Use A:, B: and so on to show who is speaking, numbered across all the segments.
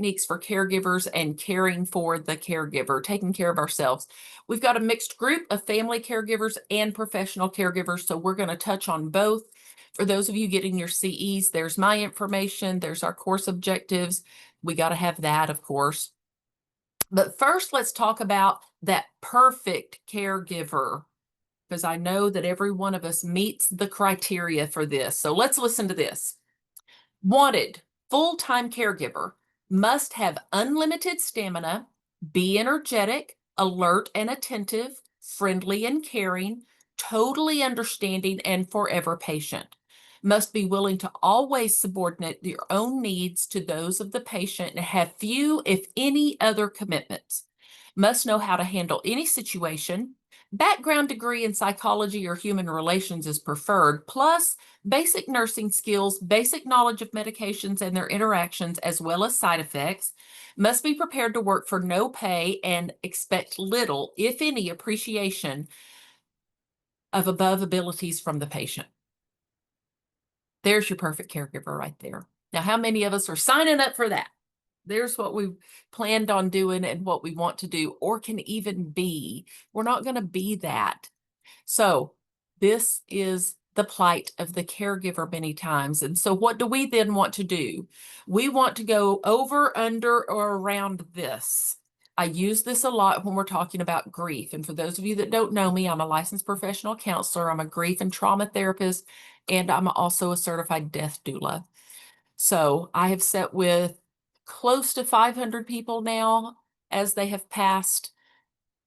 A: techniques for caregivers and caring for the caregiver, taking care of ourselves. We've got a mixed group of family caregivers and professional caregivers, so we're going to touch on both. For those of you getting your CEs, there's my information, there's our course objectives. We got to have that, of course. But first, let's talk about that perfect caregiver, because I know that every one of us meets the criteria for this. So let's listen to this. Wanted, full-time caregiver, must have unlimited stamina, be energetic, alert and attentive, friendly and caring, totally understanding, and forever patient. Must be willing to always subordinate your own needs to those of the patient and have few, if any, other commitments. Must know how to handle any situation. Background degree in psychology or human relations is preferred, plus basic nursing skills, basic knowledge of medications and their interactions, as well as side effects. Must be prepared to work for no pay and expect little, if any, appreciation of above abilities from the patient. There's your perfect caregiver right there. Now, how many of us are signing up for that? There's what we planned on doing and what we want to do or can even be. We're not going to be that. So this is the plight of the caregiver many times. And so what do we then want to do? We want to go over, under, or around this. I use this a lot when we're talking about grief. And for those of you that don't know me, I'm a licensed professional counselor. I'm a grief and trauma therapist, and I'm also a certified death doula. So I have sat with close to 500 people now as they have passed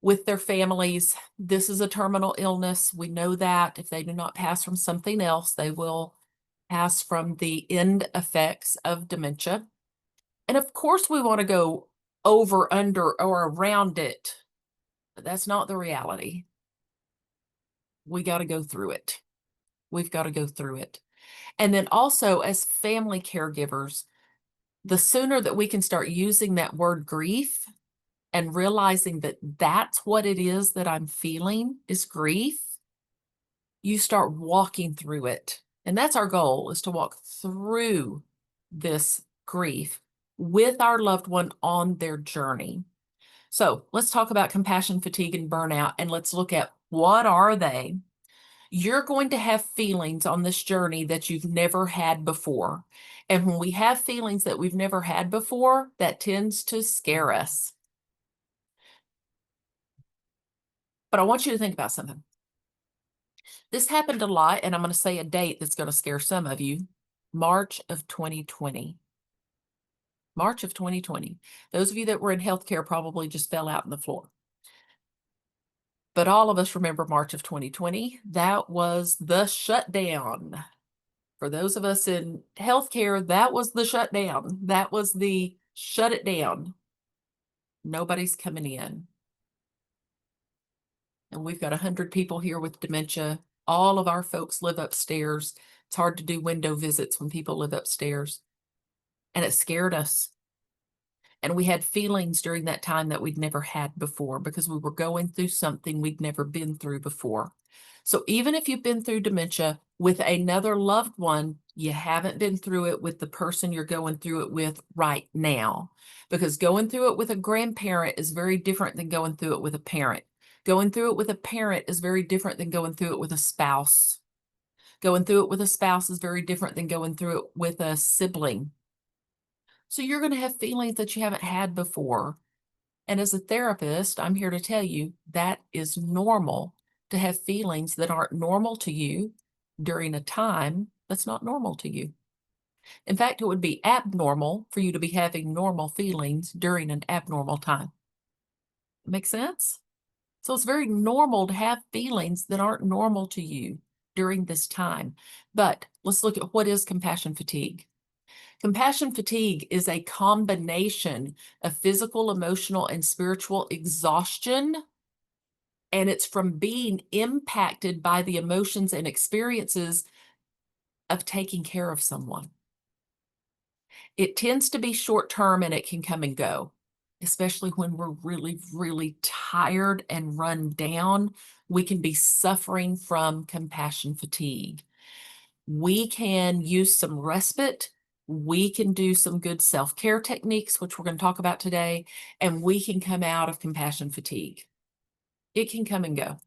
A: with their families. This is a terminal illness. We know that if they do not pass from something else, they will pass from the end effects of dementia. And of course, we want to go over, under, or around it, but that's not the reality. We got to go through it. We've got to go through it. And then also, as family caregivers, the sooner that we can start using that word grief and realizing that that's what it is that I'm feeling is grief, you start walking through it. And that's our goal, is to walk through this grief with our loved one on their journey. So let's talk about compassion fatigue and burnout, and let's look at what are they. You're going to have feelings on this journey that you've never had before. And when we have feelings that we've never had before, that tends to scare us. But I want you to think about something. This happened a lot, and I'm going to say a date that's going to scare some of you. March of 2020. March of 2020. Those of you that were in healthcare probably just fell out on the floor. But all of us remember March of 2020. That was the shutdown. For those of us in healthcare, that was the shutdown. That was the shut it down. Nobody's coming in. And we've got 100 people here with dementia. All of our folks live upstairs. It's hard to do window visits when people live upstairs. And it scared us. And we had feelings during that time that we'd never had before because we were going through something we'd never been through before. So even if you've been through dementia with another loved one, you haven't been through it with the person you're going through it with right now. Because going through it with a grandparent is very different than going through it with a parent. Going through it with a parent is very different than going through it with a spouse. Going through it with a spouse is very different than going through it with a sibling. So you're going to have feelings that you haven't had before. And as a therapist, I'm here to tell you that is normal to have feelings that aren't normal to you during a time that's not normal to you. In fact, it would be abnormal for you to be having normal feelings during an abnormal time. Make sense? So it's very normal to have feelings that aren't normal to you during this time. But let's look at what is compassion fatigue. Compassion fatigue is a combination of physical, emotional, and spiritual exhaustion, and it's from being impacted by the emotions and experiences of taking care of someone. It tends to be short-term and it can come and go, especially when we're really, really tired and run down. We can be suffering from compassion fatigue. We can use some respite We can do some good self-care techniques, which we're going to talk about today, and we can come out of compassion fatigue. It can come and go.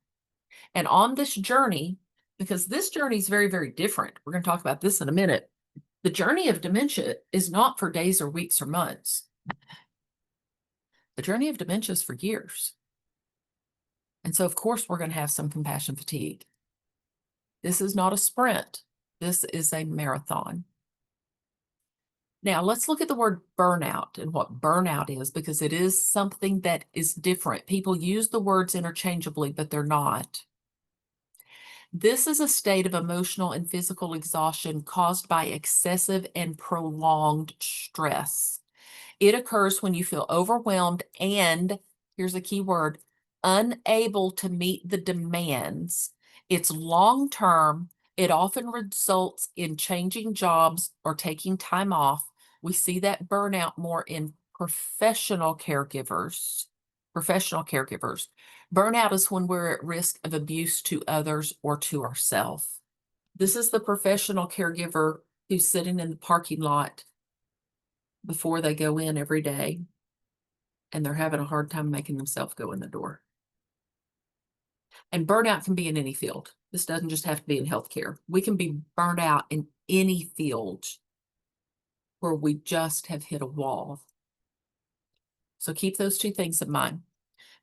A: And on this journey, because this journey is very, very different. We're going to talk about this in a minute. The journey of dementia is not for days or weeks or months. The journey of dementia is for years. And so, of course, we're going to have some compassion fatigue. This is not a sprint. This is a marathon. Now, let's look at the word burnout and what burnout is, because it is something that is different. People use the words interchangeably, but they're not. This is a state of emotional and physical exhaustion caused by excessive and prolonged stress. It occurs when you feel overwhelmed and, here's a key word, unable to meet the demands. It's long-term. It often results in changing jobs or taking time off. We see that burnout more in professional caregivers. Professional caregivers. Burnout is when we're at risk of abuse to others or to ourselves. This is the professional caregiver who's sitting in the parking lot before they go in every day, and they're having a hard time making themselves go in the door. And burnout can be in any field. This doesn't just have to be in healthcare. We can be burned out in any field where we just have hit a wall. So keep those two things in mind.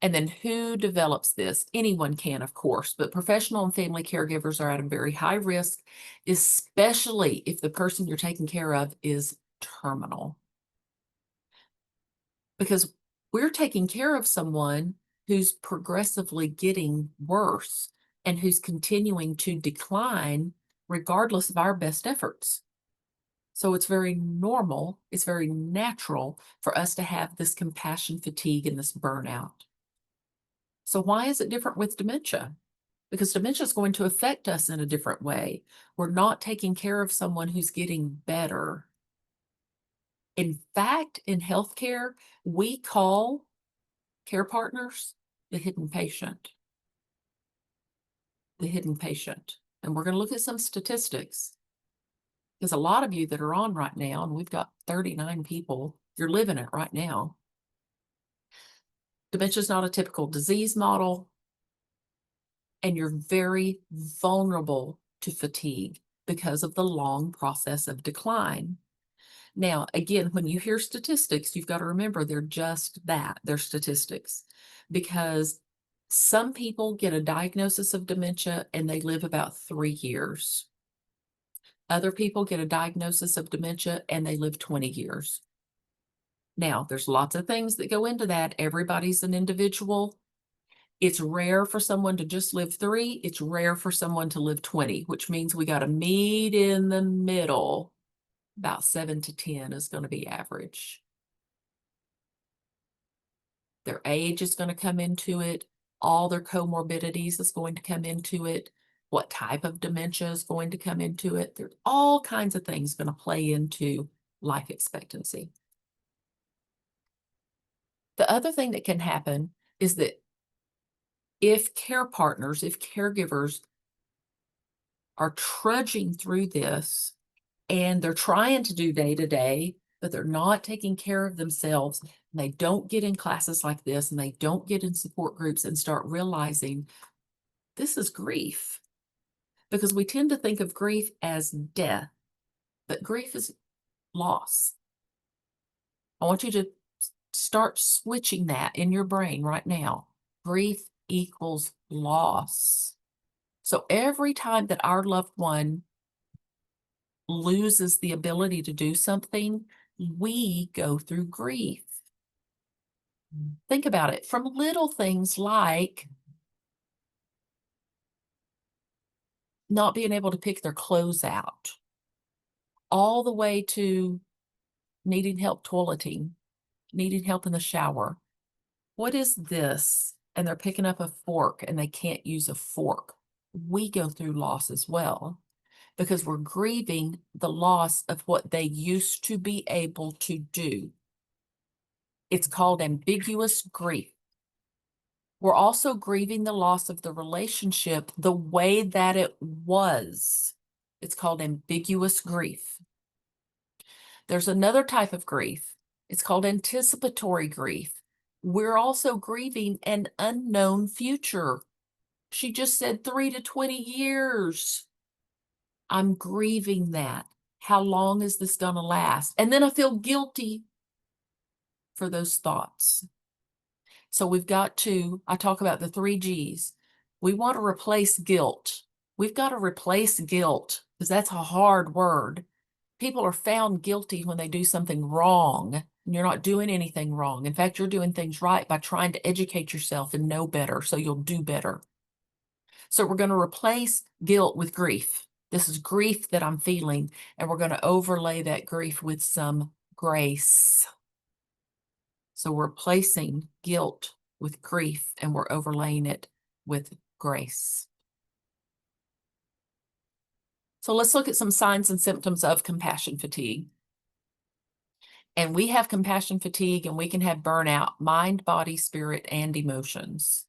A: And then who develops this? Anyone can, of course, but professional and family caregivers are at a very high risk, especially if the person you're taking care of is terminal. Because we're taking care of someone who's progressively getting worse and who's continuing to decline regardless of our best efforts. So it's very normal, it's very natural for us to have this compassion fatigue and this burnout. So why is it different with dementia? Because dementia is going to affect us in a different way. We're not taking care of someone who's getting better. In fact, in healthcare, we call care partners the hidden patient. The hidden patient. And we're going to look at some statistics. Because a lot of you that are on right now, and we've got 39 people, you're living it right now. Dementia is not a typical disease model, and you're very vulnerable to fatigue because of the long process of decline. Now, again, when you hear statistics, you've got to remember they're just that, they're statistics, because some people get a diagnosis of dementia and they live about 3 years. Other people get a diagnosis of dementia and they live 20 years. Now, there's lots of things that go into that. Everybody's an individual. It's rare for someone to just live 3. It's rare for someone to live 20, which means we got to meet in the middle. About 7 to 10 is going to be average. Their age is going to come into it. All their comorbidities is going to come into it. What type of dementia is going to come into it. There's all kinds of things going to play into life expectancy. The other thing that can happen is that if care partners, if caregivers are trudging through this and they're trying to do day to day, but they're not taking care of themselves, and they don't get in classes like this, and they don't get in support groups and start realizing this is grief. Because we tend to think of grief as death, but grief is loss. I want you to start switching that in your brain right now. Grief equals loss. So every time that our loved one loses the ability to do something, we go through grief. Think about it, from little things like not being able to pick their clothes out, all the way to needing help toileting, needing help in the shower. What is this? And they're picking up a fork and they can't use a fork. We go through loss as well, because we're grieving the loss of what they used to be able to do. It's called ambiguous grief. We're also grieving the loss of the relationship the way that it was. It's called ambiguous grief. There's another type of grief. It's called anticipatory grief. We're also grieving an unknown future. She just said 3 to 20 years. I'm grieving that. How long is this going to last? And then I feel guilty for those thoughts. So we've got to, I talk about the 3 Gs. We want to replace guilt. We've got to replace guilt because that's a hard word. People are found guilty when they do something wrong, and you're not doing anything wrong. In fact, you're doing things right by trying to educate yourself and know better so you'll do better. So we're going to replace guilt with grief. This is grief that I'm feeling, and we're going to overlay that grief with some grace. So we're replacing guilt with grief, and we're overlaying it with grace. So let's look at some signs and symptoms of compassion fatigue. And we have compassion fatigue, and we can have burnout, mind, body, spirit, and emotions.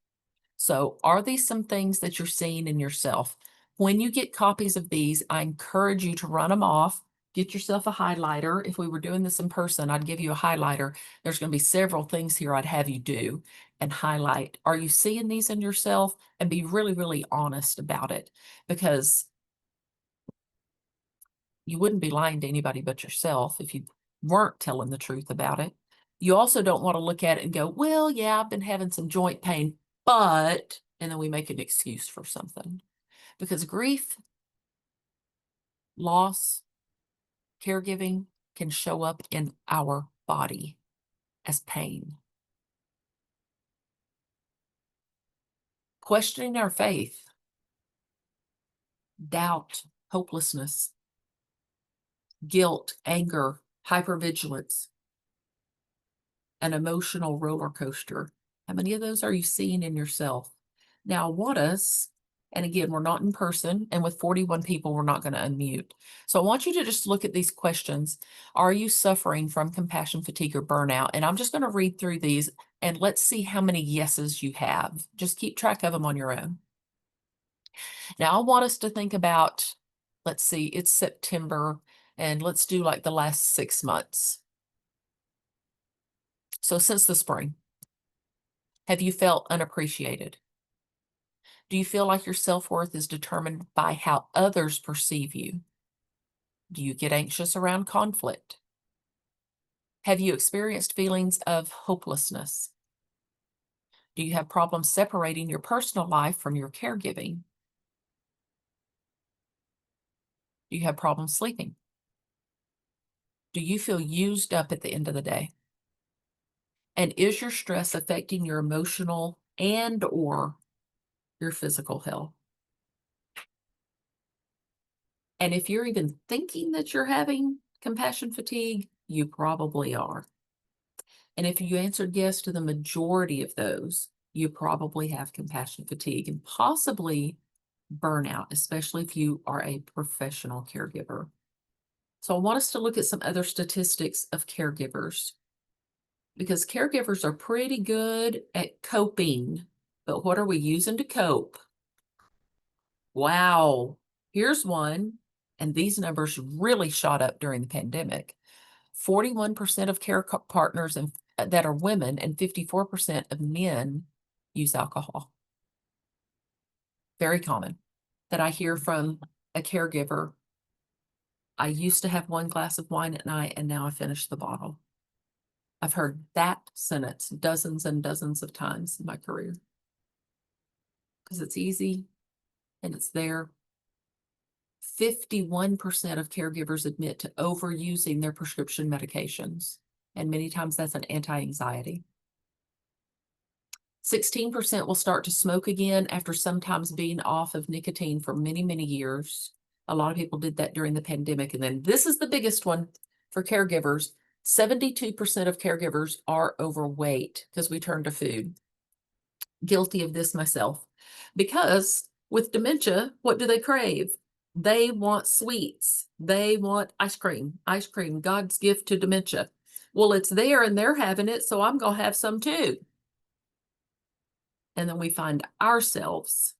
A: So are these some things that you're seeing in yourself? When you get copies of these, I encourage you to run them off. Get yourself a highlighter. If we were doing this in person, I'd give you a highlighter. There's going to be several things here I'd have you do and highlight. Are you seeing these in yourself? And be really, really honest about it, because you wouldn't be lying to anybody but yourself if you weren't telling the truth about it. You also don't want to look at it and go, well, yeah, I've been having some joint pain, but, and then we make an excuse for something. Because grief, loss, caregiving can show up in our body as pain. Questioning our faith, doubt, hopelessness, guilt, anger, hypervigilance, an emotional roller coaster. How many of those are you seeing in yourself? Now, I want us, and again, we're not in person, and with 41 people, we're not going to unmute. So I want you to just look at these questions. Are you suffering from compassion fatigue or burnout? And I'm just going to read through these, and let's see how many yeses you have. Just keep track of them on your own. Now, I want us to think about, let's see, it's September, and let's do like the last 6 months. So since the spring, have you felt unappreciated? Do you feel like your self-worth is determined by how others perceive you? Do you get anxious around conflict? Have you experienced feelings of hopelessness? Do you have problems separating your personal life from your caregiving? Do you have problems sleeping? Do you feel used up at the end of the day? And is your stress affecting your emotional and/or your physical health? And if you're even thinking that you're having compassion fatigue, you probably are. And if you answered yes to the majority of those, you probably have compassion fatigue and possibly burnout, especially if you are a professional caregiver. So I want us to look at some other statistics of caregivers, because caregivers are pretty good at coping. But what are we using to cope? Wow, here's one. And these numbers really shot up during the pandemic. 41% of care partners that are women and 54% of men use alcohol. Very common that I hear from a caregiver. I used to have 1 glass of wine at night, and now I finish the bottle. I've heard that sentence dozens and dozens of times in my career because it's easy and it's there. 51% of caregivers admit to overusing their prescription medications, and many times that's an anti-anxiety. 16% will start to smoke again after sometimes being off of nicotine for many, many years. A lot of people did that during the pandemic. And then this is the biggest one for caregivers. 72% of caregivers are overweight because we turn to food. Guilty of this myself. Because with dementia, what do they crave? They want sweets. They want ice cream. Ice cream, God's gift to dementia. Well, it's there and they're having it, so I'm going to have some too. And then we find ourselves,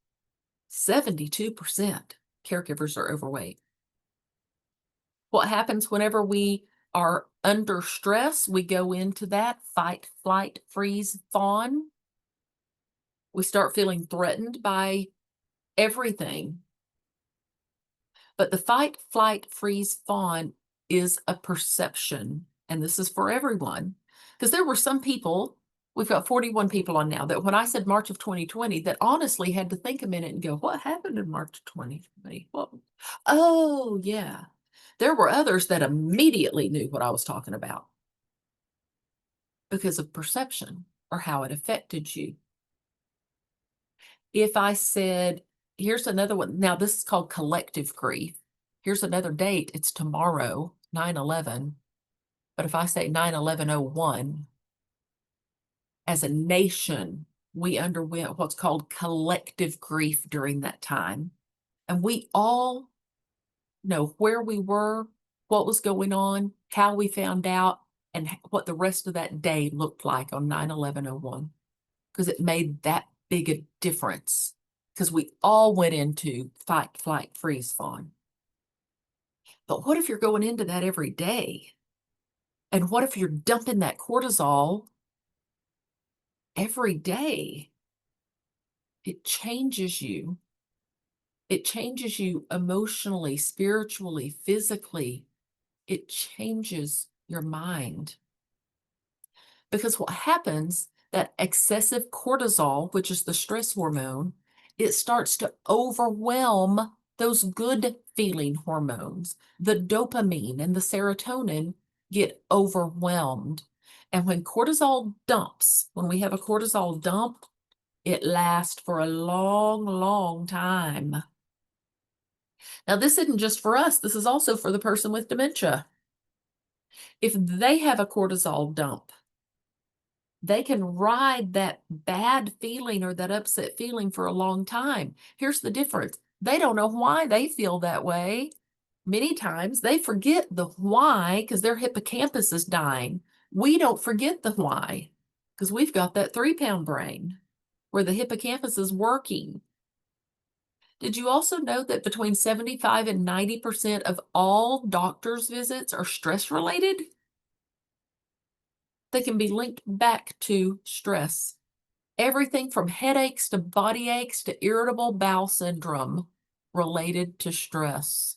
A: 72% caregivers are overweight. What happens whenever we are under stress, we go into that fight, flight, freeze, fawn. We start feeling threatened by everything. But the fight, flight, freeze, fawn is a perception. And this is for everyone. Because there were some people, we've got 41 people on now, that when I said March of 2020, that honestly had to think a minute and go, what happened in March of 2020? Well, oh, yeah. There were others that immediately knew what I was talking about because of perception or how it affected you. If I said, here's another one. Now, this is called collective grief. Here's another date. It's tomorrow, 9/11. But if I say 9/11/01, as a nation, we underwent what's called collective grief during that time. And we all know where we were, what was going on, how we found out, and what the rest of that day looked like on 9/11/01, because it made that big a difference, because we all went into fight, flight, freeze, fawn. But what if you're going into that every day? And what if you're dumping that cortisol every day? It changes you. It changes you emotionally, spiritually, physically. It changes your mind. Because what happens, that excessive cortisol, which is the stress hormone, it starts to overwhelm those good feeling hormones. The dopamine and the serotonin get overwhelmed. And when cortisol dumps, when we have a cortisol dump, it lasts for a long, long time. Now, this isn't just for us. This is also for the person with dementia. If they have a cortisol dump, they can ride that bad feeling or that upset feeling for a long time. Here's the difference. They don't know why they feel that way. Many times they forget the why because their hippocampus is dying. We don't forget the why because we've got that 3-pound brain where the hippocampus is working. Did you also know that between 75 and 90% of all doctor's visits are stress related? They can be linked back to stress. Everything from headaches to body aches to irritable bowel syndrome related to stress.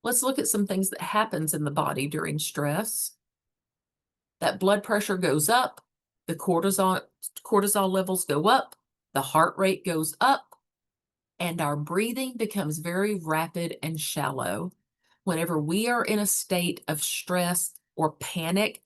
A: Let's look at some things that happens in the body during stress. That blood pressure goes up, the cortisol levels go up, the heart rate goes up, and our breathing becomes very rapid and shallow. Whenever we are in a state of stress or panic,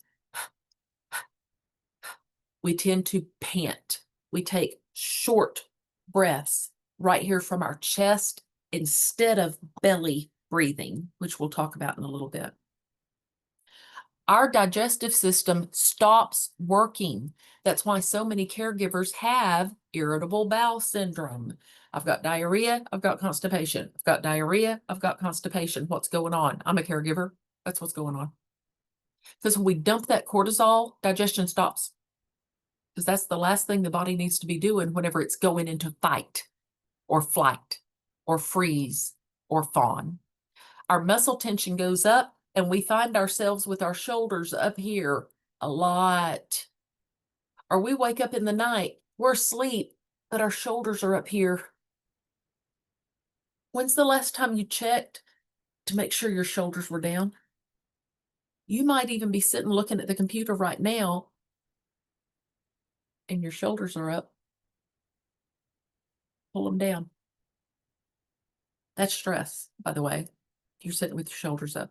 A: we tend to pant. We take short breaths right here from our chest instead of belly breathing, which we'll talk about in a little bit. Our digestive system stops working. That's why so many caregivers have irritable bowel syndrome. I've got diarrhea, I've got constipation. I've got diarrhea, I've got constipation. What's going on? I'm a caregiver. That's what's going on. Because when we dump that cortisol, digestion stops. Because that's the last thing the body needs to be doing whenever it's going into fight or flight or freeze or fawn. Our muscle tension goes up and we find ourselves with our shoulders up here a lot. Or we wake up in the night, we're asleep, but our shoulders are up here. When's the last time you checked to make sure your shoulders were down? You might even be sitting looking at the computer right now and your shoulders are up. Pull them down. That's stress, by the way, if you're sitting with your shoulders up.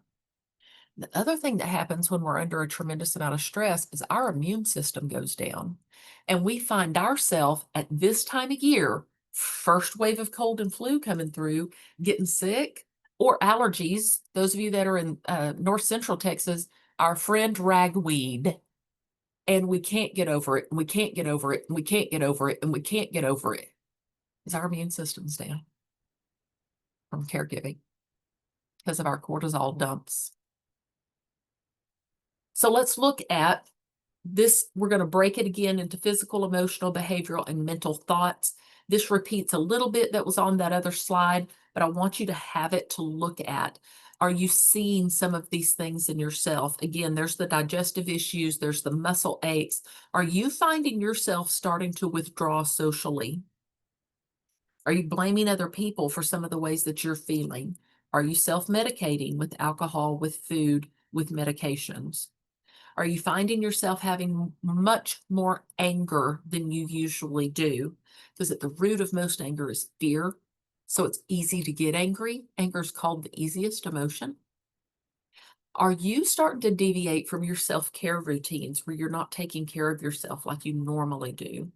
A: The other thing that happens when we're under a tremendous amount of stress is our immune system goes down. And we find ourselves at this time of year, first wave of cold and flu coming through, getting sick, or allergies. Those of you that are in north central Texas, our friend ragweed. And we can't get over it, and we can't get over it, and we can't get over it, and we can't get over it. Because our immune system's down from caregiving because of our cortisol dumps. So let's look at this. We're going to break it again into physical, emotional, behavioral, and mental thoughts. This repeats a little bit that was on that other slide, but I want you to have it to look at. Are you seeing some of these things in yourself? Again, there's the digestive issues, there's the muscle aches. Are you finding yourself starting to withdraw socially? Are you blaming other people for some of the ways that you're feeling? Are you self-medicating with alcohol, with food, with medications? Are you finding yourself having much more anger than you usually do? Because at the root of most anger is fear. So it's easy to get angry. Anger is called the easiest emotion. Are you starting to deviate from your self-care routines where you're not taking care of yourself like you normally do?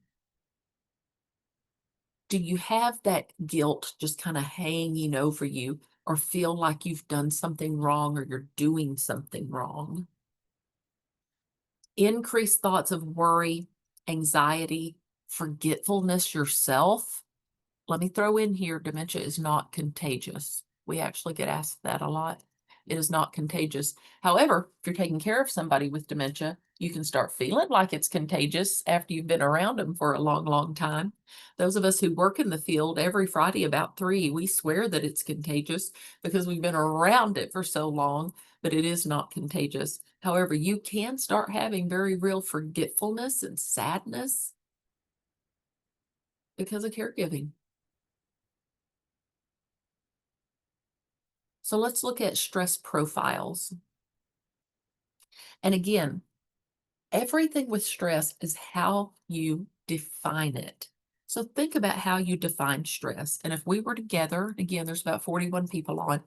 A: Do you have that guilt just kind of hanging over you or feel like you've done something wrong or you're doing something wrong? Increased thoughts of worry, anxiety, forgetfulness yourself. Let me throw in here, dementia is not contagious. We actually get asked that a lot. It is not contagious. However, if you're taking care of somebody with dementia, you can start feeling like it's contagious after you've been around them for a long, long time. Those of us who work in the field every Friday about 3, we swear that it's contagious because we've been around it for so long, but it is not contagious. However, you can start having very real forgetfulness and sadness because of caregiving. So let's look at stress profiles. And again, everything with stress is how you define it. So think about how you define stress. And if we were together, again, there's about 41 people on,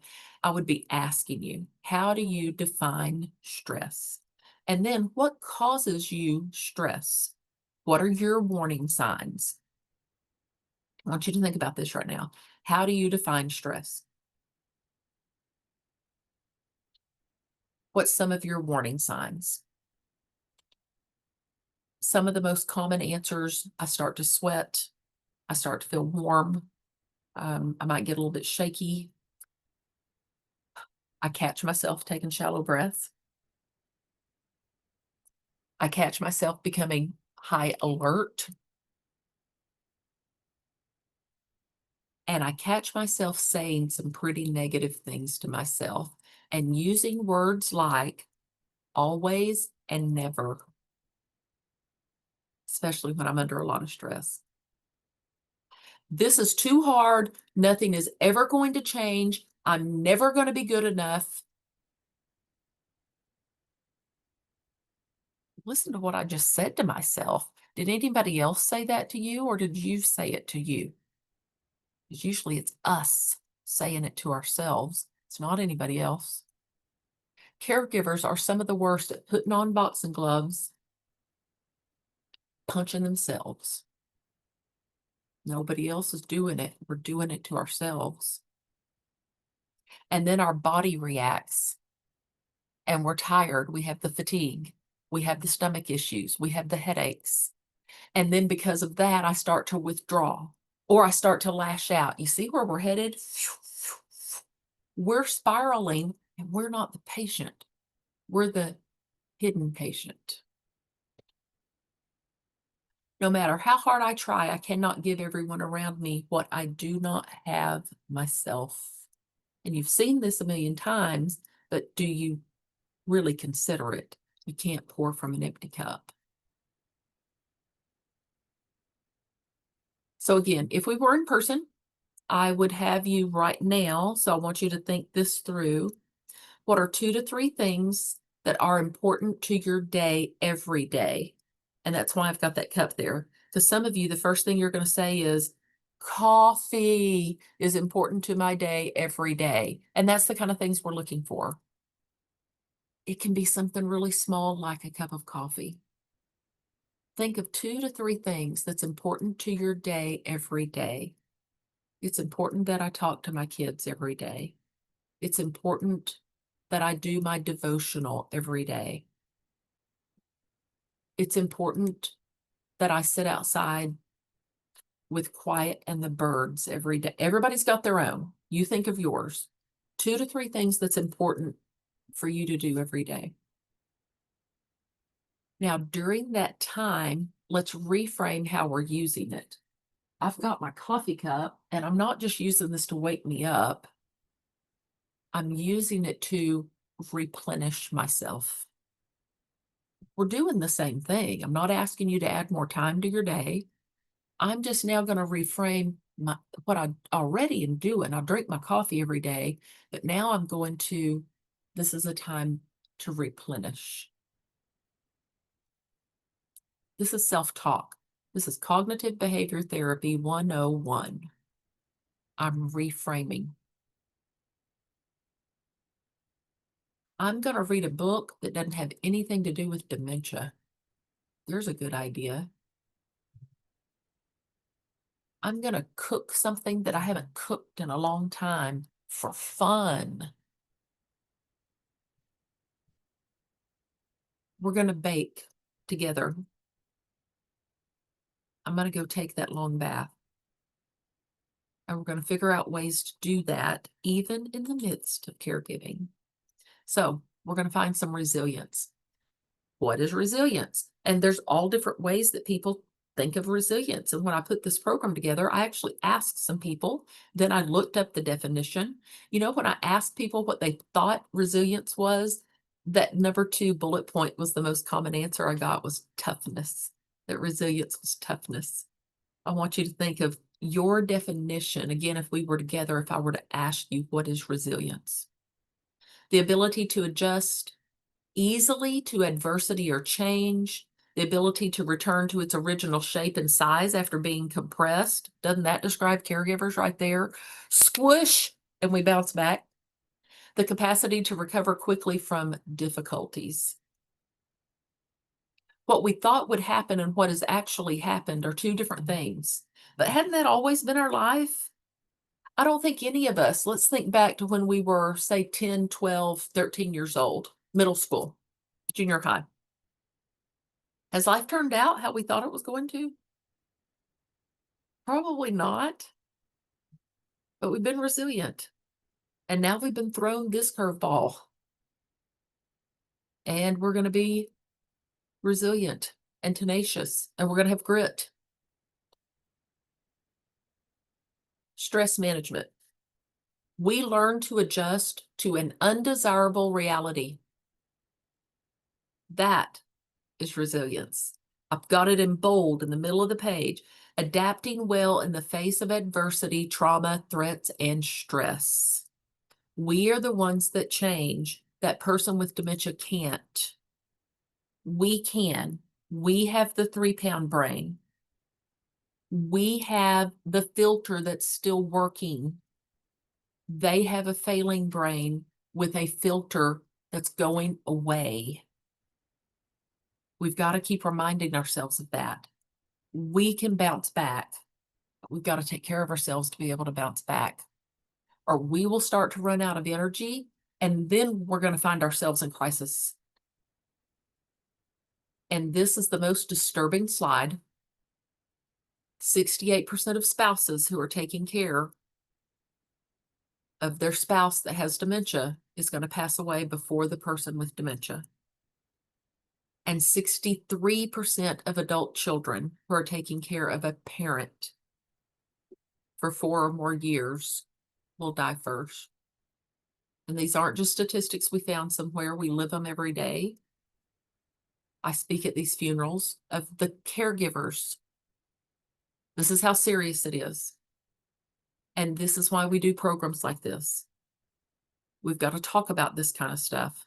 A: I would be asking you, how do you define stress? And then what causes you stress? What are your warning signs? I want you to think about this right now. How do you define stress? What's some of your warning signs? Some of the most common answers, I start to sweat, I start to feel warm, I might get a little bit shaky, I catch myself taking shallow breaths, I catch myself becoming high alert, and I catch myself saying some pretty negative things to myself and using words like always and never, especially when I'm under a lot of stress. This is too hard. Nothing is ever going to change. I'm never going to be good enough. Listen to what I just said to myself. Did anybody else say that to you, or did you say it to you? Because usually it's us saying it to ourselves. It's not anybody else. Caregivers are some of the worst at putting on boxing gloves, punching themselves. Nobody else is doing it. We're doing it to ourselves. And then our body reacts and we're tired. We have the fatigue. We have the stomach issues. We have the headaches. And then because of that, I start to withdraw or I start to lash out. You see where we're headed? We're spiraling and we're not the patient. We're the hidden patient. No matter how hard I try, I cannot give everyone around me what I do not have myself. And you've seen this a million times, but do you really consider it? You can't pour from an empty cup. So again, if we were in person, I would have you right now. So I want you to think this through. What are 2 to 3 things that are important to your day every day? And that's why I've got that cup there. To some of you, the first thing you're going to say is, coffee is important to my day every day. And that's the kind of things we're looking for. It can be something really small like a cup of coffee. Think of 2 to 3 things that's important to your day every day. It's important that I talk to my kids every day. It's important that I do my devotional every day. It's important that I sit outside with quiet and the birds every day. Everybody's got their own. You think of yours. 2 to 3 things that's important for you to do every day. Now, during that time, let's reframe how we're using it. I've got my coffee cup, and I'm not just using this to wake me up. I'm using it to replenish myself. We're doing the same thing. I'm not asking you to add more time to your day. I'm just now going to reframe what I already am doing. I drink my coffee every day, but now I'm going to, this is a time to replenish. This is self-talk. This is cognitive behavior therapy 101. I'm reframing. I'm going to read a book that doesn't have anything to do with dementia. There's a good idea. I'm going to cook something that I haven't cooked in a long time for fun. We're going to bake together. I'm going to go take that long bath. And we're going to figure out ways to do that even in the midst of caregiving. So we're going to find some resilience. What is resilience? And there's all different ways that people think of resilience. And when I put this program together, I actually asked some people, then I looked up the definition. You know, when I asked people what they thought resilience was, that number 2 bullet point was the most common answer I got was toughness, that resilience was toughness. I want you to think of your definition. Again, if we were together, if I were to ask you, what is resilience? The ability to adjust easily to adversity or change, the ability to return to its original shape and size after being compressed. Doesn't that describe caregivers right there? Squish, and we bounce back. The capacity to recover quickly from difficulties. What we thought would happen and what has actually happened are two different things. But hadn't that always been our life? I don't think any of us, let's think back to when we were, say, 10, 12, 13 years old, middle school, junior high. Has life turned out how we thought it was going to? Probably not, but we've been resilient. And now we've been thrown this curveball. And we're going to be resilient and tenacious, and we're going to have grit. Stress management. We learn to adjust to an undesirable reality. That is resilience. I've got it in bold in the middle of the page. Adapting well in the face of adversity, trauma, threats, and stress. We are the ones that change. That person with dementia can't. We can. We have the 3-pound brain. We have the filter that's still working. They have a failing brain with a filter that's going away. We've got to keep reminding ourselves of that. We can bounce back, but we've got to take care of ourselves to be able to bounce back, or we will start to run out of energy, and then we're going to find ourselves in crisis. And this is the most disturbing slide. 68% of spouses who are taking care of their spouse that has dementia is going to pass away before the person with dementia. And 63% of adult children who are taking care of a parent for 4 or more years will die first. And these aren't just statistics we found somewhere. We live them every day. I speak at these funerals of the caregivers. This is how serious it is. And this is why we do programs like this. We've got to talk about this kind of stuff.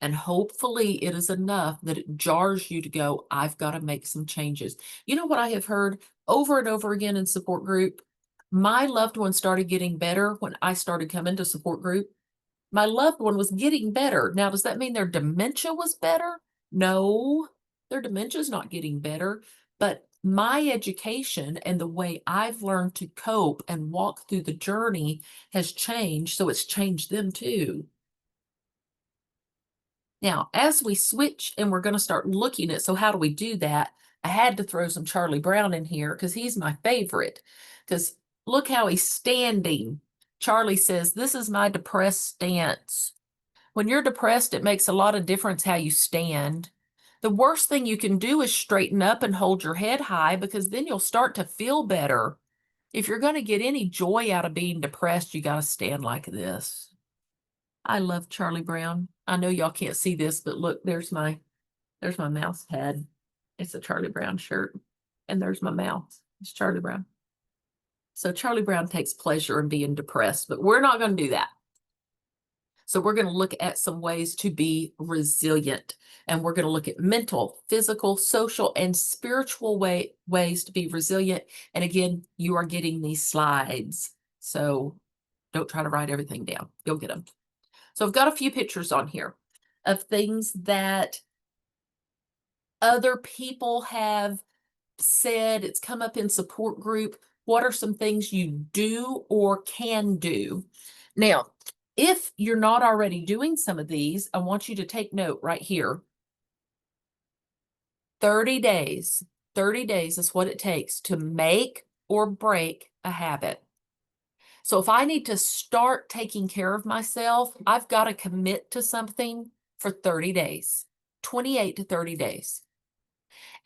A: And hopefully it is enough that it jars you to go, I've got to make some changes. You know what I have heard over and over again in support group? My loved one started getting better when I started coming to support group. My loved one was getting better. Now, does that mean their dementia was better? No, their dementia is not getting better. But my education and the way I've learned to cope and walk through the journey has changed. So it's changed them too. Now, as we switch and we're going to start looking at, so how do we do that? I had to throw some Charlie Brown in here because he's my favorite. Because look how he's standing. Charlie says, this is my depressed stance. When you're depressed, it makes a lot of difference how you stand. The worst thing you can do is straighten up and hold your head high, because then you'll start to feel better. If you're going to get any joy out of being depressed, you got to stand like this. I love Charlie Brown. I know y'all can't see this, but look, there's my mouse head. It's a Charlie Brown shirt. And there's my mouse. It's Charlie Brown. So Charlie Brown takes pleasure in being depressed, but we're not going to do that. So we're going to look at some ways to be resilient, and we're going to look at mental, physical, social, and spiritual ways to be resilient. And again, you are getting these slides, so don't try to write everything down. You'll get them. So I've got a few pictures on here of things that other people have said. It's come up in support group. What are some things you do or can do? Now, if you're not already doing some of these, I want you to take note right here. 30 days. 30 days is what it takes to make or break a habit. So if I need to start taking care of myself, I've got to commit to something for 30 days, 28 to 30 days.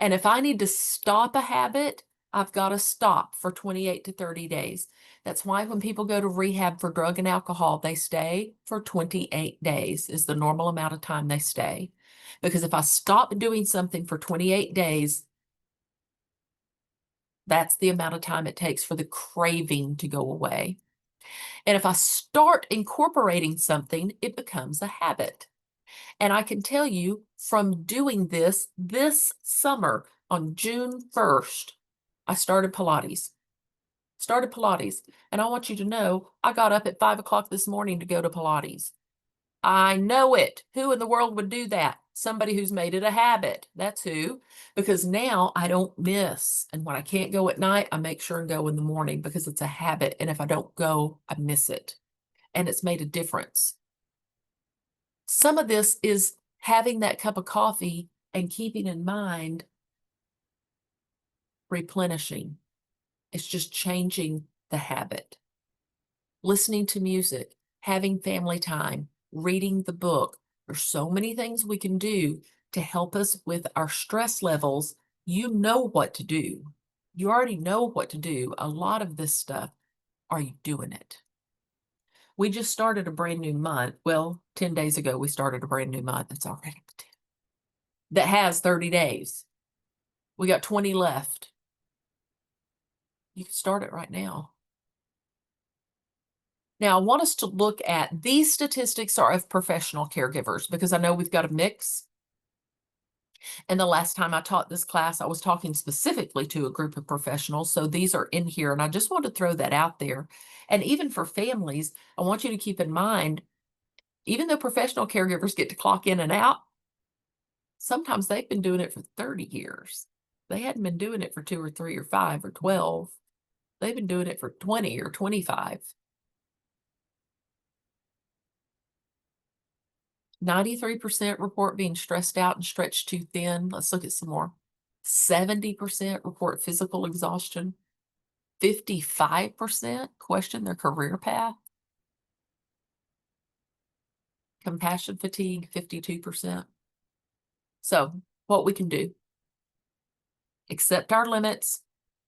A: And if I need to stop a habit, I've got to stop for 28 to 30 days. That's why when people go to rehab for drug and alcohol, they stay for 28 days is the normal amount of time they stay. Because if I stop doing something for 28 days, that's the amount of time it takes for the craving to go away. And if I start incorporating something, it becomes a habit. And I can tell you from doing this summer on June 1st, I started Pilates. And I want you to know, I got up at 5 o'clock this morning to go to Pilates. I know it. Who in the world would do that? Somebody who's made it a habit. That's who. Because now I don't miss. And when I can't go at night, I make sure and go in the morning because it's a habit. And if I don't go, I miss it. And it's made a difference. Some of this is having that cup of coffee and keeping in mind replenishing. It's just changing the habit. Listening to music, having family time, reading the book. There's so many things we can do to help us with our stress levels. You know what to do. You already know what to do. A lot of this stuff, are you doing it? We just started a brand new month. Well, 10 days ago, we started a brand new month. It's already that has 30 days. We got 20 left. You can start it right now. Now, I want us to look at these statistics are of professional caregivers because I know we've got a mix. And the last time I taught this class, I was talking specifically to a group of professionals. So these are in here, and I just want to throw that out there. And even for families, I want you to keep in mind, even though professional caregivers get to clock in and out, sometimes they've been doing it for 30 years. They hadn't been doing it for 2 or 3 or 5 or 12. They've been doing it for 20 or 25. 93% report being stressed out and stretched too thin. Let's look at some more. 70% report physical exhaustion. 55% question their career path. Compassion fatigue, 52%. So what we can do, accept our limits,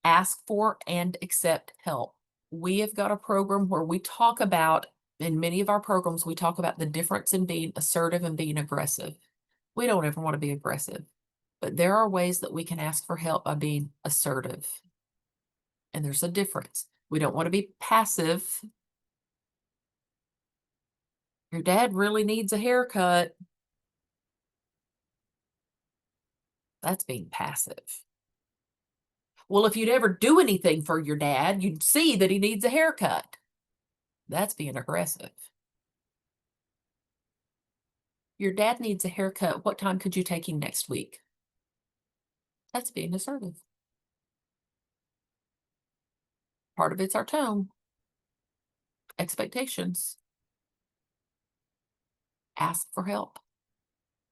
A: ask for and accept help. We have got a program where we talk about, in many of our programs, we talk about the difference in being assertive and being aggressive. We don't ever want to be aggressive, but there are ways that we can ask for help by being assertive. And there's a difference. We don't want to be passive. Your dad really needs a haircut. That's being passive. Well, if you'd ever do anything for your dad, you'd see that he needs a haircut. That's being aggressive. Your dad needs a haircut. What time could you take him next week? That's being assertive. Part of it's our tone. Expectations. Ask for help.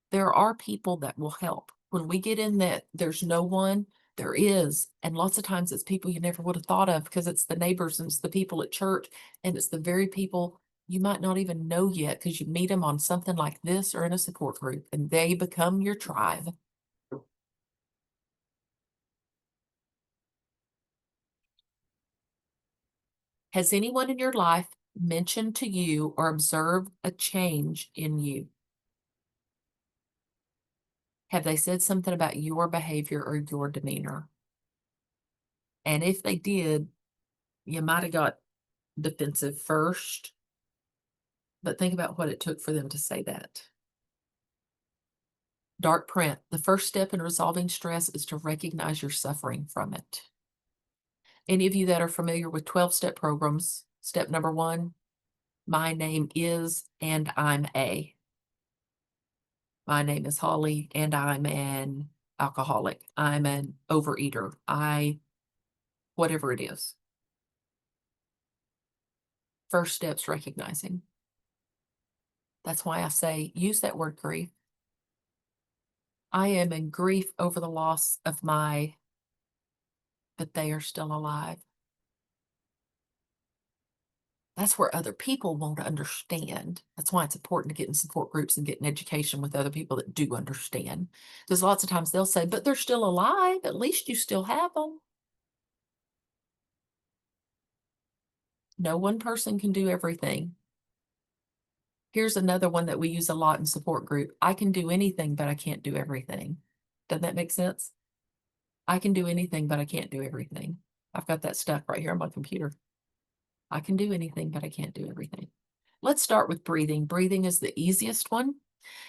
A: There are people that will help. When we get in that there's no one, there is. And lots of times it's people you never would have thought of because it's the neighbors and it's the people at church and it's the very people you might not even know yet because you meet them on something like this or in a support group and they become your tribe. Has anyone in your life mentioned to you or observed a change in you? Have they said something about your behavior or your demeanor? And if they did, you might have got defensive first, but think about what it took for them to say that. Dark print. The first step in resolving stress is to recognize you're suffering from it. Any of you that are familiar with 12-step programs, step number 1, my name is and I'm a. My name is Holly and I'm an alcoholic. I'm an overeater. Whatever it is. First step's recognizing. That's why I say use that word grief. I am in grief over the loss of but they are still alive. That's where other people won't understand. That's why it's important to get in support groups and get an education with other people that do understand. Because lots of times they'll say, but they're still alive. At least you still have them. No one person can do everything. Here's another one that we use a lot in support group. I can do anything, but I can't do everything. Doesn't that make sense? I can do anything, but I can't do everything. I've got that stuck right here on my computer. I can do anything, but I can't do everything. Let's start with breathing. Breathing is the easiest one.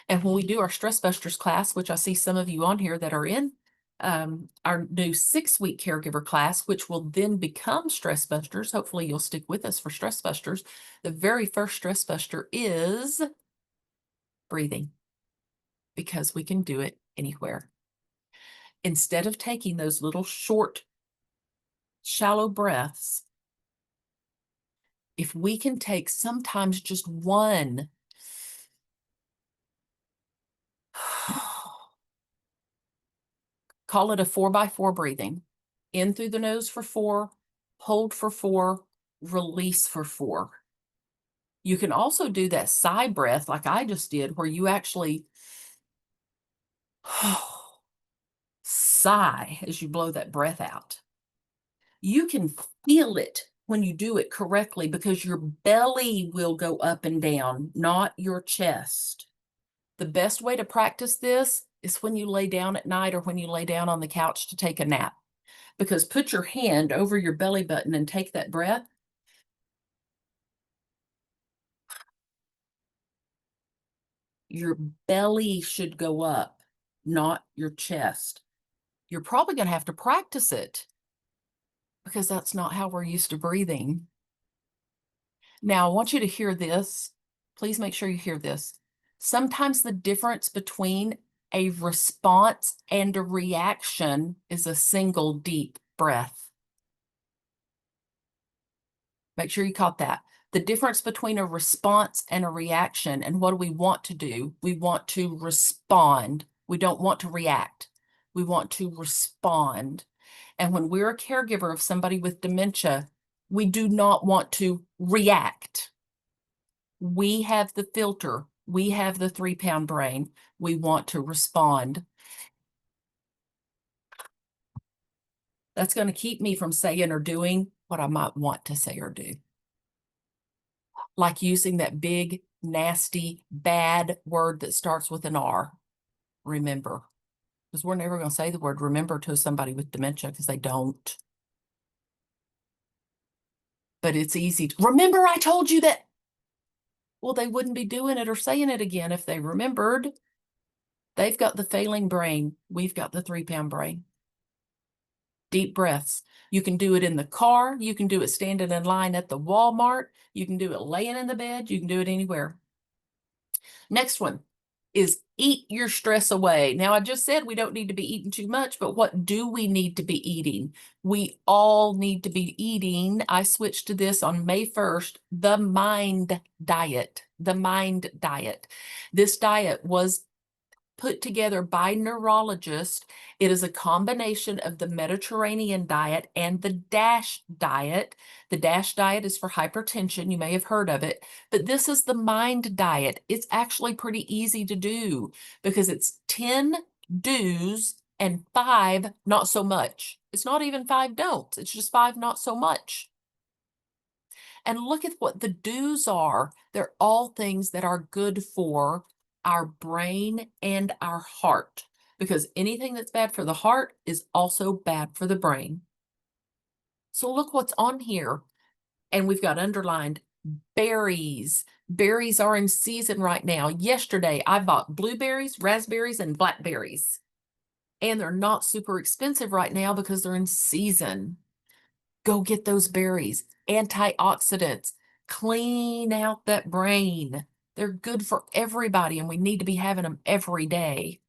A: And when we do our Stress Busters class, which I see some of you on here that are in our new 6-week caregiver class, which will then become Stress Busters. Hopefully you'll stick with us for Stress Busters. The very first Stress Buster is breathing, because we can do it anywhere. Instead of taking those little short, shallow breaths, if we can take sometimes just one, call it a 4x4 breathing. In through the nose for 4, hold for 4, release for 4. You can also do that sigh breath like I just did, where you actually sigh as you blow that breath out. You can feel it when you do it correctly because your belly will go up and down, not your chest. The best way to practice this is when you lay down at night or when you lay down on the couch to take a nap. Because put your hand over your belly button and take that breath. Your belly should go up, not your chest. You're probably going to have to practice it because that's not how we're used to breathing. Now, I want you to hear this. Please make sure you hear this. Sometimes the difference between a response and a reaction is a single deep breath. Make sure you caught that. The difference between a response and a reaction, and what do we want to do? We want to respond. We don't want to react. We want to respond. And when we're a caregiver of somebody with dementia, we do not want to react. We have the filter. We have the 3-pound brain. We want to respond. That's going to keep me from saying or doing what I might want to say or do. Like using that big, nasty, bad word that starts with an R. Remember. Because we're never going to say the word remember to somebody with dementia because they don't. But it's easy to remember I told you that. Well, they wouldn't be doing it or saying it again if they remembered. They've got the failing brain. We've got the 3-pound brain. Deep breaths. You can do it in the car. You can do it standing in line at the Walmart. You can do it laying in the bed. You can do it anywhere. Next one is eat your stress away. Now, I just said we don't need to be eating too much, but what do we need to be eating? We all need to be eating. I switched to this on May 1st, the MIND diet. The MIND diet. This diet was put together by neurologists. It is a combination of the Mediterranean diet and the DASH diet. The DASH diet is for hypertension. You may have heard of it, but this is the MIND diet. It's actually pretty easy to do because it's 10 do's and 5 not so much. It's not even 5 don'ts. It's just 5 not so much. And look at what the do's are. They're all things that are good for our brain and our heart, because anything that's bad for the heart is also bad for the brain. So look what's on here. And we've got underlined berries. Berries are in season right now. Yesterday, I bought blueberries, raspberries, and blackberries. And they're not super expensive right now because they're in season. Go get those berries. Antioxidants. Clean out that brain. They're good for everybody, and we need to be having them every day.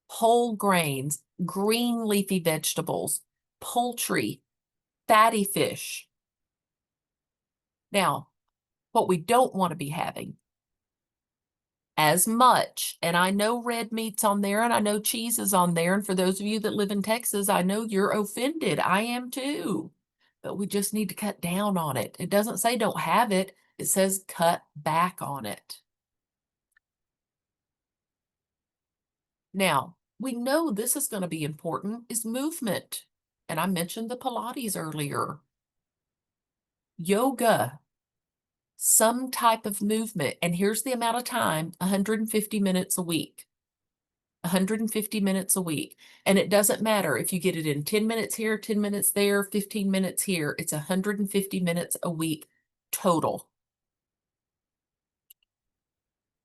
A: Whole grains, green leafy vegetables, poultry, fatty fish. Now, what we don't want to be having as much, and I know red meat's on there, and I know cheese is on there, and for those of you that live in Texas, I know you're offended. I am too. But we just need to cut down on it. It doesn't say don't have it. It says cut back on it. Now, we know this is going to be important, is movement. And I mentioned the Pilates earlier. Yoga, some type of movement. And here's the amount of time, 150 minutes a week. 150 minutes a week. And it doesn't matter if you get it in 10 minutes here, 10 minutes there, 15 minutes here. It's 150 minutes a week total.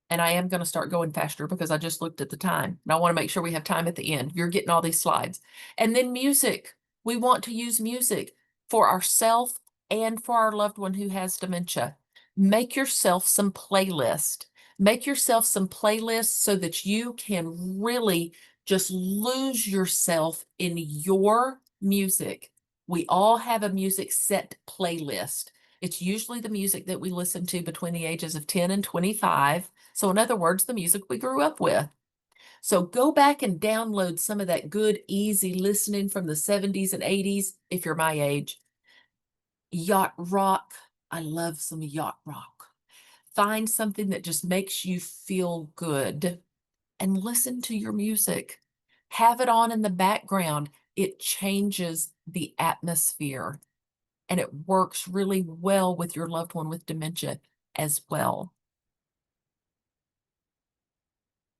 A: And I am going to start going faster because I just looked at the time. And I want to make sure we have time at the end. You're getting all these slides. And then music. We want to use music for ourselves and for our loved one who has dementia. Make yourself some playlist. Make yourself some playlists so that you can really just lose yourself in your music. We all have a music set playlist. It's usually the music that we listen to between the ages of 10 and 25. So in other words, the music we grew up with. So go back and download some of that good, easy listening from the 70s and 80s, if you're my age. Yacht rock. I love some yacht rock. Find something that just makes you feel good and listen to your music. Have it on in the background. It changes the atmosphere, and it works really well with your loved one with dementia as well.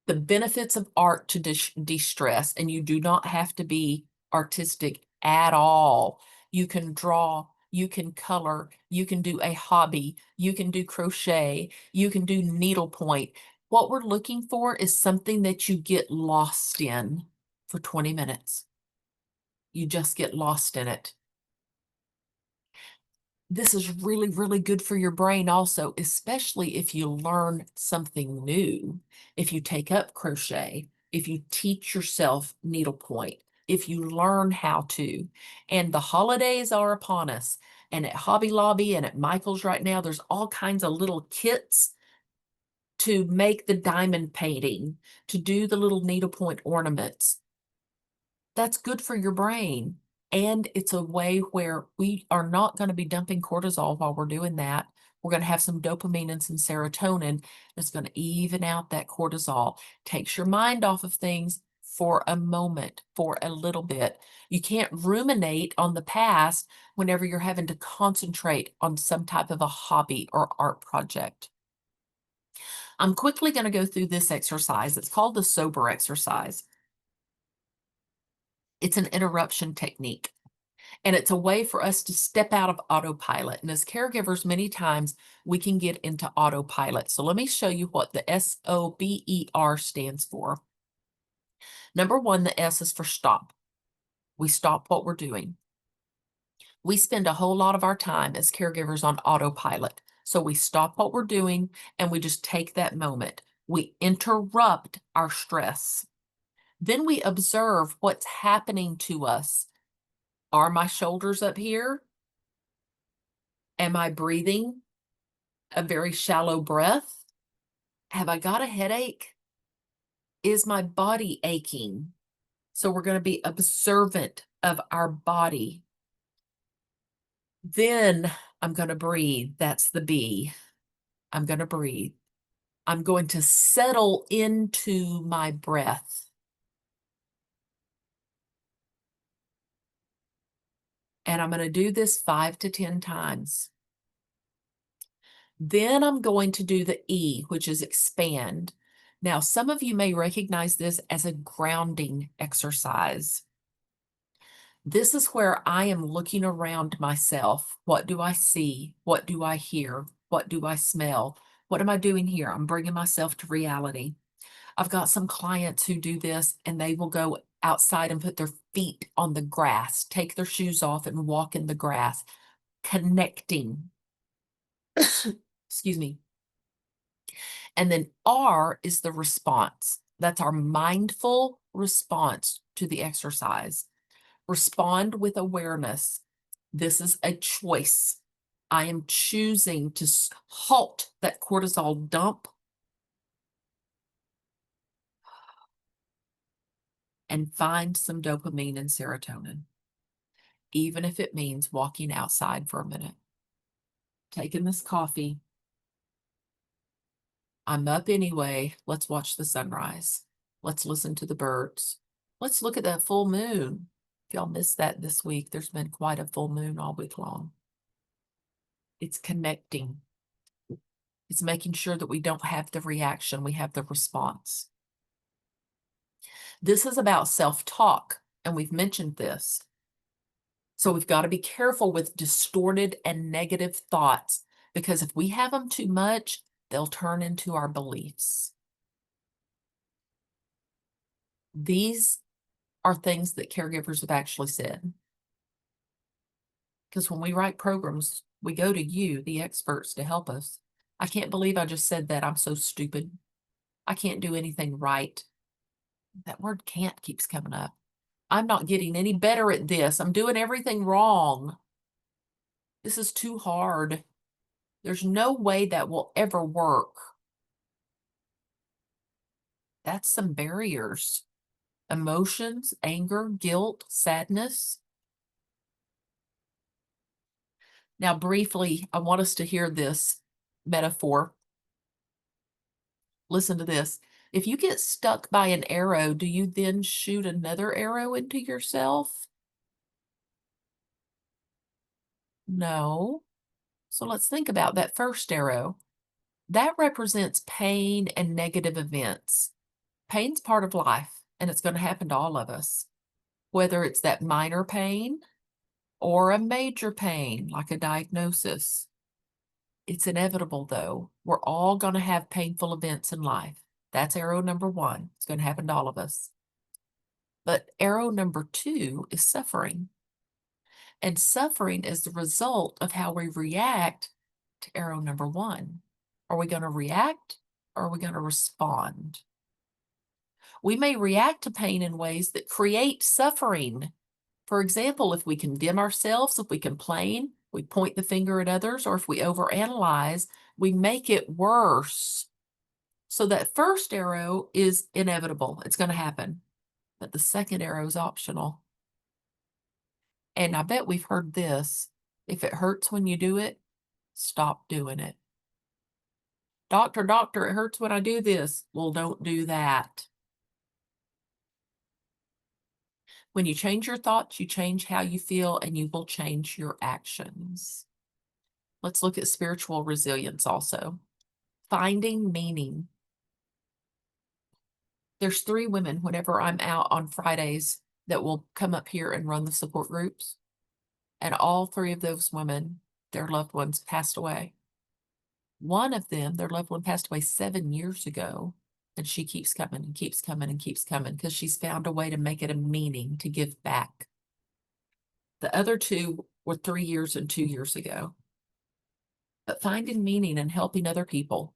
A: The benefits of art to de-stress, and you do not have to be artistic at all. You can draw, you can color, you can do a hobby, you can do crochet, you can do needlepoint. What we're looking for is something that you get lost in for 20 minutes. You just get lost in it. This is really, really good for your brain also, especially if you learn something new. If you take up crochet, if you teach yourself needlepoint, if you learn how to. And the holidays are upon us. And at Hobby Lobby and at Michael's right now, there's all kinds of little kits to make the diamond painting, to do the little needlepoint ornaments. That's good for your brain. And it's a way where we are not going to be dumping cortisol while we're doing that. We're going to have some dopamine and some serotonin that's going to even out that cortisol. Takes your mind off of things for a moment, for a little bit. You can't ruminate on the past whenever you're having to concentrate on some type of a hobby or art project. I'm quickly going to go through this exercise. It's called the sober exercise. It's an interruption technique. And it's a way for us to step out of autopilot. And as caregivers, many times we can get into autopilot. So let me show you what the SOBER stands for. Number one, the S is for stop. We stop what we're doing. We spend a whole lot of our time as caregivers on autopilot. So we stop what we're doing and we just take that moment. We interrupt our stress. Then we observe what's happening to us. Are my shoulders up here? Am I breathing a very shallow breath? Have I got a headache? Is my body aching? So we're going to be observant of our body. Then I'm going to breathe. That's the B. I'm going to breathe. I'm going to settle into my breath. And I'm going to do this 5 to 10 times. Then I'm going to do the E, which is expand. Now, some of you may recognize this as a grounding exercise. This is where I am looking around myself. What do I see? What do I hear? What do I smell? What am I doing here? I'm bringing myself to reality. I've got some clients who do this and they will go outside and put their feet on the grass, take their shoes off and walk in the grass, connecting. Excuse me. And then R is the response. That's our mindful response to the exercise. Respond with awareness. This is a choice. I am choosing to halt that cortisol dump and find some dopamine and serotonin, even if it means walking outside for a minute, taking this coffee. I'm up anyway. Let's watch the sunrise. Let's listen to the birds. Let's look at that full moon. If y'all missed that this week, there's been quite a full moon all week long. It's connecting. It's making sure that we don't have the reaction, we have the response. This is about self-talk, and we've mentioned this. So we've got to be careful with distorted and negative thoughts, because if we have them too much, they'll turn into our beliefs. These are things that caregivers have actually said. Because when we write programs, we go to you, the experts, to help us. I can't believe I just said that. I'm so stupid. I can't do anything right. That word can't keeps coming up. I'm not getting any better at this. I'm doing everything wrong. This is too hard. There's no way that will ever work. That's some barriers. Emotions, anger, guilt, sadness. Now, briefly, I want us to hear this metaphor. Listen to this. If you get stuck by an arrow, do you then shoot another arrow into yourself? No. So let's think about that first arrow. That represents pain and negative events. Pain's part of life, and it's going to happen to all of us. Whether it's that minor pain or a major pain, like a diagnosis. It's inevitable, though. We're all going to have painful events in life. That's arrow number one. It's going to happen to all of us. But arrow number two is suffering. And suffering is the result of how we react to arrow number one. Are we going to react or are we going to respond? We may react to pain in ways that create suffering. For example, if we condemn ourselves, if we complain, we point the finger at others, or if we overanalyze, we make it worse. So that first arrow is inevitable. It's going to happen. But the second arrow is optional. And I bet we've heard this. If it hurts when you do it, stop doing it. Doctor, it hurts when I do this. Well, don't do that. When you change your thoughts, you change how you feel, and you will change your actions. Let's look at spiritual resilience also. Finding meaning. There's 3 women whenever I'm out on Fridays that will come up here and run the support groups. And all 3 of those women, their loved ones passed away. One of them, their loved one passed away 7 years ago. And she keeps coming and keeps coming and keeps coming because she's found a way to make it a meaning to give back. The other 2 were 3 years and 2 years ago. But finding meaning and helping other people,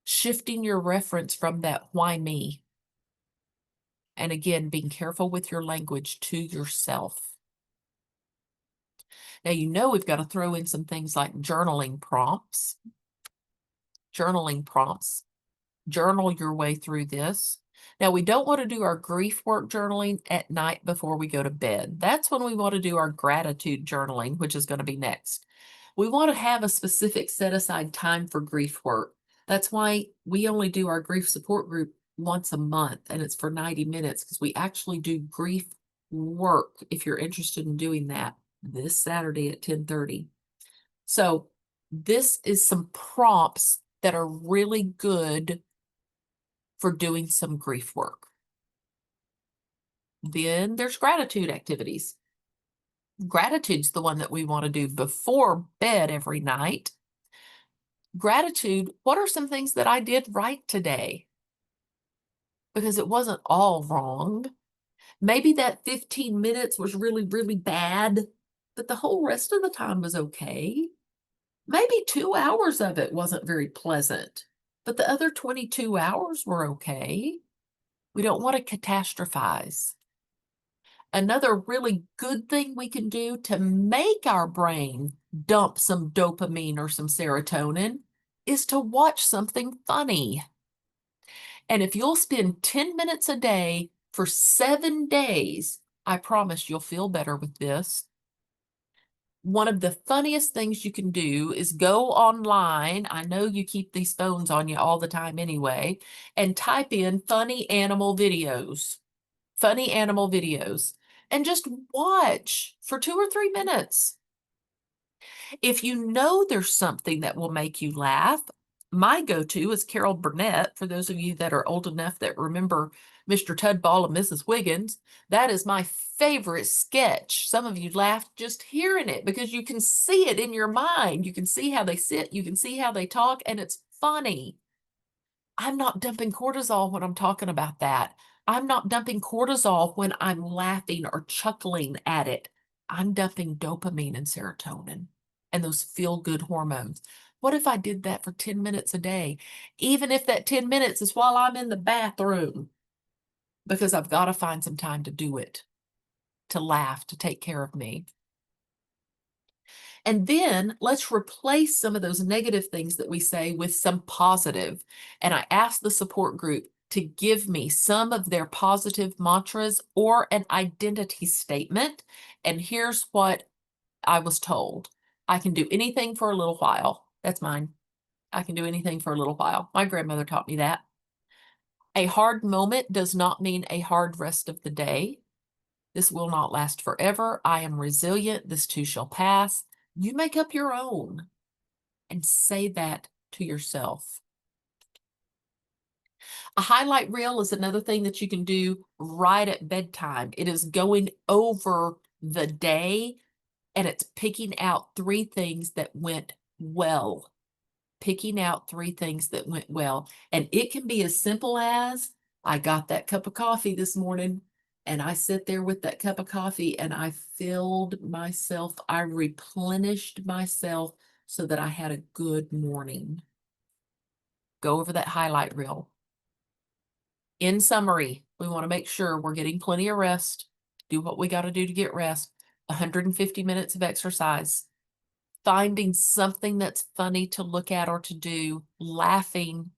A: shifting your reference from that why me, and again, being careful with your language to yourself. Now, you know we've got to throw in some things like journaling prompts. Journaling prompts. Journal your way through this. Now, we don't want to do our grief work journaling at night before we go to bed. That's when we want to do our gratitude journaling, which is going to be next. We want to have a specific set aside time for grief work. That's why we only do our grief support group once a month, and it's for 90 minutes because we actually do grief work if you're interested in doing that this Saturday at 10:30. So This is some prompts that are really good for doing some grief work. Then there's gratitude activities. Gratitude's the one that we want to do before bed every night. Gratitude, what are some things that I did right today? Because it wasn't all wrong. Maybe that 15 minutes was really, really bad, but the whole rest of the time was okay. Maybe 2 hours of it wasn't very pleasant, but the other 22 hours were okay. We don't want to catastrophize. Another really good thing we can do to make our brain dump some dopamine or some serotonin is to watch something funny. And if you'll spend 10 minutes a day for 7 days, I promise you'll feel better with this. One of the funniest things you can do is go online. I know you keep these phones on you all the time anyway, and type in funny animal videos, and just watch for 2 or 3 minutes. If you know there's something that will make you laugh, my go-to is Carol Burnett. For those of you that are old enough that remember Mr. Tudball and Mrs. Wiggins, that is my favorite sketch. Some of you laughed just hearing it because you can see it in your mind. You can see how they sit, you can see how they talk, and it's funny. I'm not dumping cortisol when I'm talking about that. I'm not dumping cortisol when I'm laughing or chuckling at it. I'm dumping dopamine and serotonin and those feel-good hormones. What if I did that for 10 minutes a day? Even if that 10 minutes is while I'm in the bathroom, because I've got to find some time to do it, to laugh, to take care of me. And then let's replace some of those negative things that we say with some positive. And I asked the support group to give me some of their positive mantras or an identity statement. And here's what I was told. I can do anything for a little while. That's mine. I can do anything for a little while. My grandmother taught me that. A hard moment does not mean a hard rest of the day. This will not last forever. I am resilient. This too shall pass. You make up your own and say that to yourself. A highlight reel is another thing that you can do right at bedtime. It is going over the day and it's picking out 3 things that went well. Picking out 3 things that went well. And it can be as simple as, I got that cup of coffee this morning and I sit there with that cup of coffee and I filled myself, I replenished myself so that I had a good morning. Go over that highlight reel. In summary, we want to make sure we're getting plenty of rest, do what we got to do to get rest, 150 minutes of exercise, finding something that's funny to look at or to do, laughing,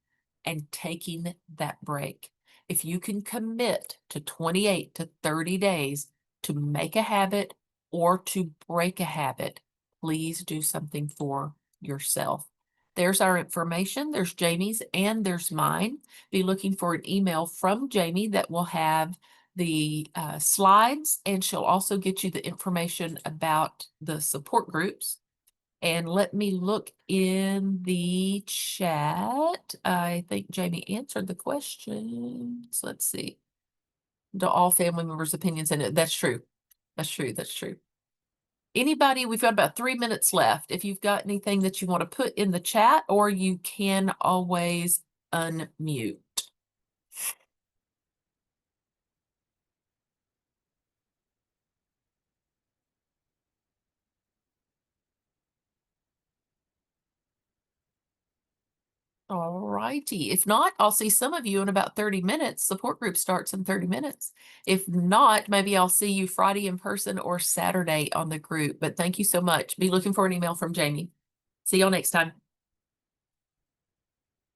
A: and taking that break. If you can commit to 28 to 30 days to make a habit or to break a habit, please do something for yourself. There's our information. There's Jamie's and there's mine. Be looking for an email from Jamie that will have the slides, and she'll also get you the information about the support groups. And let me look in the chat. I think Jamie answered the questions. Let's see. Do all family members' opinions in it? That's true. That's true. That's true. Anybody, we've got about 3 minutes left. If you've got anything that you want to put in the chat, or you can always unmute. All righty. If not, I'll see some of you in about 30 minutes. Support group starts in 30 minutes. If not, maybe I'll see you Friday in person or Saturday on the group. But thank you so much. Be looking for an email from Jamie. See y'all next time.